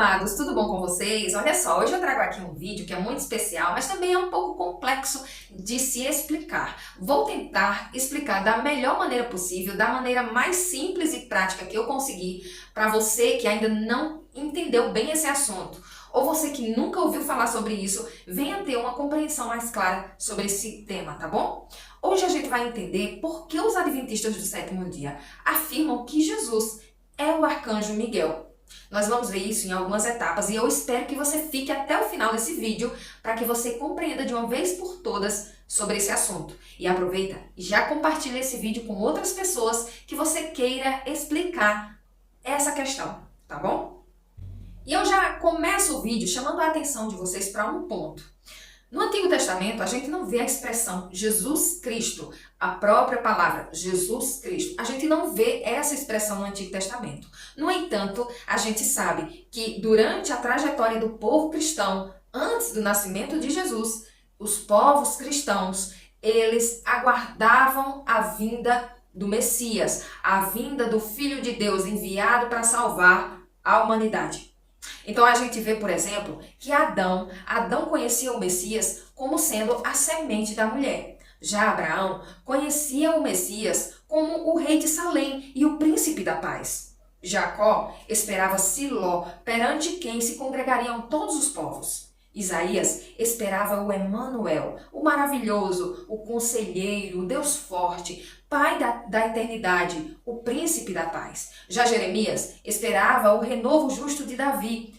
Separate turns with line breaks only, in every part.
amados, tudo bom com vocês? Olha só, hoje eu trago aqui um vídeo que é muito especial, mas também é um pouco complexo de se explicar. Vou tentar explicar da melhor maneira possível, da maneira mais simples e prática que eu conseguir, para você que ainda não entendeu bem esse assunto, ou você que nunca ouviu falar sobre isso, venha ter uma compreensão mais clara sobre esse tema, tá bom? Hoje a gente vai entender por que os adventistas do sétimo dia afirmam que Jesus é o arcanjo Miguel. Nós vamos ver isso em algumas etapas e eu espero que você fique até o final desse vídeo para que você compreenda de uma vez por todas sobre esse assunto. E aproveita e já compartilha esse vídeo com outras pessoas que você queira explicar essa questão, tá bom? E eu já começo o vídeo chamando a atenção de vocês para um ponto. No Antigo Testamento, a gente não vê a expressão Jesus Cristo, a própria palavra Jesus Cristo. A gente não vê essa expressão no Antigo Testamento. No entanto, a gente sabe que durante a trajetória do povo cristão, antes do nascimento de Jesus, os povos cristãos, eles aguardavam a vinda do Messias, a vinda do Filho de Deus enviado para salvar a humanidade. Então a gente vê, por exemplo, que Adão conhecia o Messias como sendo a semente da mulher. Já Abraão conhecia o Messias como o rei de Salém e o príncipe da paz. Jacó esperava Siló, perante quem se congregariam todos os povos. Isaías esperava o Emanuel, o maravilhoso, o conselheiro, o Deus forte, Pai da eternidade, o príncipe da paz. Já Jeremias esperava o renovo justo de Davi,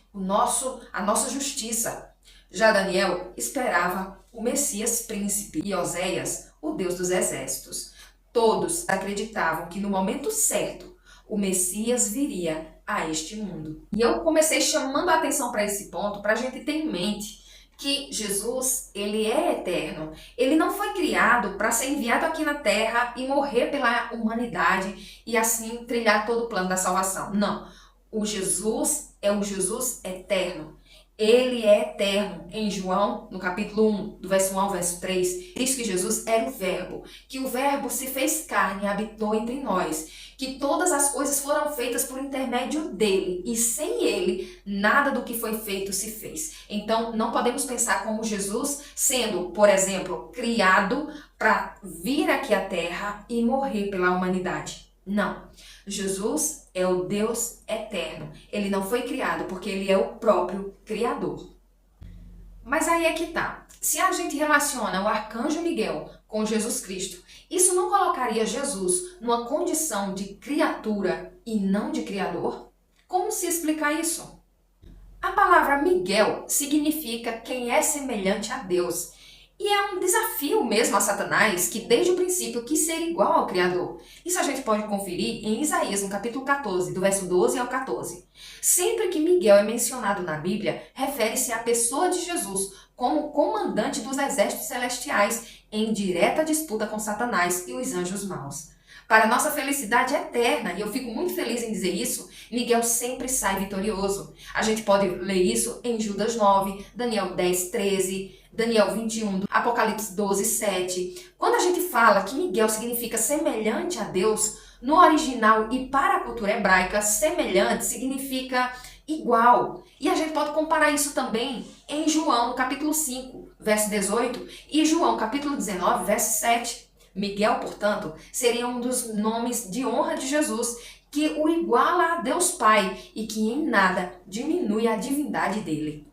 a nossa justiça. Já Daniel esperava o Messias príncipe e Oséias, o Deus dos exércitos. Todos acreditavam que no momento certo o Messias viria a este mundo. E eu comecei chamando a atenção para esse ponto para a gente ter em mente que Jesus, ele é eterno. Ele não foi criado para ser enviado aqui na Terra e morrer pela humanidade e assim trilhar todo o plano da salvação. Não. O Jesus é o Jesus eterno. Ele é eterno. Em João, no capítulo 1, do verso 1 ao verso 3, diz que Jesus era o Verbo, que o Verbo se fez carne e habitou entre nós, que todas as coisas foram feitas por intermédio dele, e sem ele, nada do que foi feito se fez. Então, não podemos pensar como Jesus sendo, por exemplo, criado para vir aqui à Terra e morrer pela humanidade. Não. Jesus é o Deus eterno. Ele não foi criado porque ele é o próprio Criador. Mas aí é que tá. Se a gente relaciona o arcanjo Miguel com Jesus Cristo, isso não colocaria Jesus numa condição de criatura e não de Criador? Como se explicar isso? A palavra Miguel significa quem é semelhante a Deus. E é um desafio mesmo a Satanás, que desde o princípio quis ser igual ao Criador. Isso a gente pode conferir em Isaías, no capítulo 14, do verso 12 ao 14. Sempre que Miguel é mencionado na Bíblia, refere-se à pessoa de Jesus como comandante dos exércitos celestiais, em direta disputa com Satanás e os anjos maus. Para nossa felicidade eterna, e eu fico muito feliz em dizer isso, Miguel sempre sai vitorioso. A gente pode ler isso em Judas 9, Daniel 10, 13... Daniel 21, Apocalipse 12, 7. Quando a gente fala que Miguel significa semelhante a Deus, no original e para a cultura hebraica, semelhante significa igual. E a gente pode comparar isso também em João, no capítulo 5, verso 18, e João, capítulo 19, verso 7. Miguel, portanto, seria um dos nomes de honra de Jesus, que o iguala a Deus Pai e que em nada diminui a divindade dele.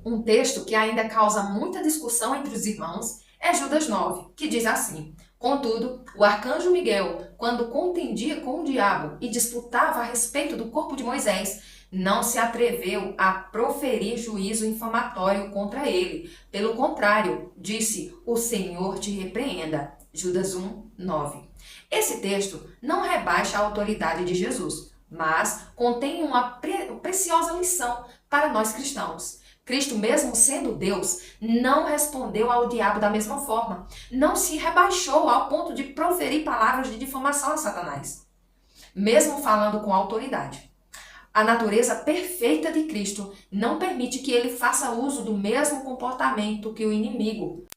Um texto que ainda causa muita discussão entre os irmãos é Judas 9, que diz assim: Contudo, o arcanjo Miguel, quando contendia com o diabo e disputava a respeito do corpo de Moisés, não se atreveu a proferir juízo infamatório contra ele. Pelo contrário, disse: O Senhor te repreenda. Judas 1, 9. Esse texto não rebaixa a autoridade de Jesus, mas contém uma preciosa lição para nós cristãos. Cristo, mesmo sendo Deus, não respondeu ao diabo da mesma forma. Não se rebaixou ao ponto de proferir palavras de difamação a Satanás, mesmo falando com autoridade. A natureza perfeita de Cristo não permite que ele faça uso do mesmo comportamento que o inimigo.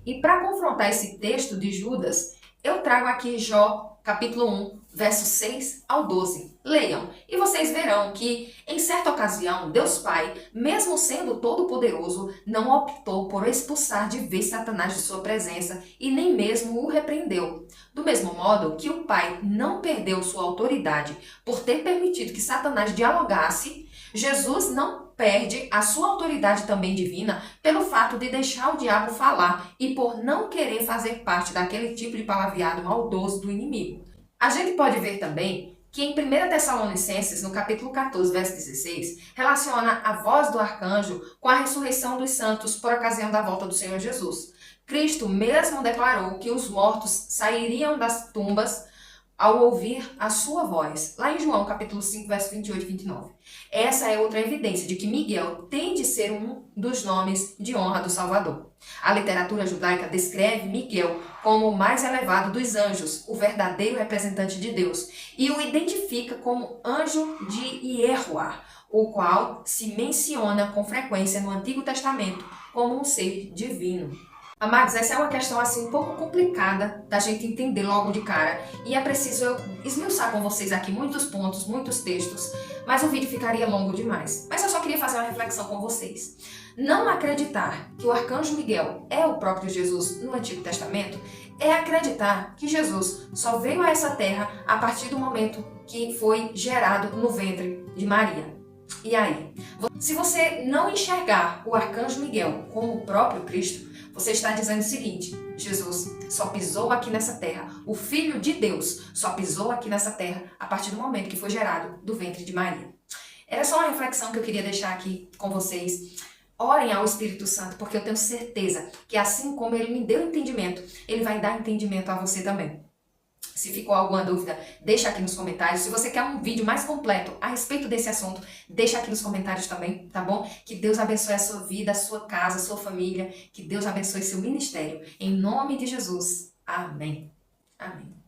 E para confrontar esse texto de Judas, eu trago aqui Jó capítulo 1, versos 6 ao 12. Leiam, e vocês verão que, em certa ocasião, Deus Pai, mesmo sendo todo-poderoso, não optou por expulsar de vez Satanás de sua presença e nem mesmo o repreendeu. Do mesmo modo que o Pai não perdeu sua autoridade por ter permitido que Satanás dialogasse, Jesus não perde a sua autoridade também divina pelo fato de deixar o diabo falar e por não querer fazer parte daquele tipo de palavreado maldoso do inimigo. A gente pode ver também que em 1 Tessalonicenses, no capítulo 14, verso 16, relaciona a voz do arcanjo com a ressurreição dos santos por ocasião da volta do Senhor Jesus. Cristo mesmo declarou que os mortos sairiam das tumbas ao ouvir a sua voz, lá em João capítulo 5, verso 28 e 29. Essa é outra evidência de que Miguel tem de ser um dos nomes de honra do Salvador. A literatura judaica descreve Miguel como o mais elevado dos anjos, o verdadeiro representante de Deus, e o identifica como anjo de Ieruá, o qual se menciona com frequência no Antigo Testamento como um ser divino. Amados, essa é uma questão assim um pouco complicada da gente entender logo de cara e é preciso eu esmiuçar com vocês aqui muitos pontos, muitos textos, mas o vídeo ficaria longo demais. Mas eu só queria fazer uma reflexão com vocês. Não acreditar que o arcanjo Miguel é o próprio Jesus no Antigo Testamento é acreditar que Jesus só veio a essa terra a partir do momento que foi gerado no ventre de Maria. E aí? Se você não enxergar o arcanjo Miguel como o próprio Cristo, você está dizendo o seguinte: Jesus só pisou aqui nessa terra, o Filho de Deus só pisou aqui nessa terra a partir do momento que foi gerado do ventre de Maria. Era só uma reflexão que eu queria deixar aqui com vocês. Orem ao Espírito Santo, porque eu tenho certeza que assim como ele me deu entendimento, ele vai dar entendimento a você também. Se ficou alguma dúvida, deixa aqui nos comentários. Se você quer um vídeo mais completo a respeito desse assunto, deixa aqui nos comentários também, tá bom? Que Deus abençoe a sua vida, a sua casa, a sua família. Que Deus abençoe seu ministério. Em nome de Jesus. Amém. Amém.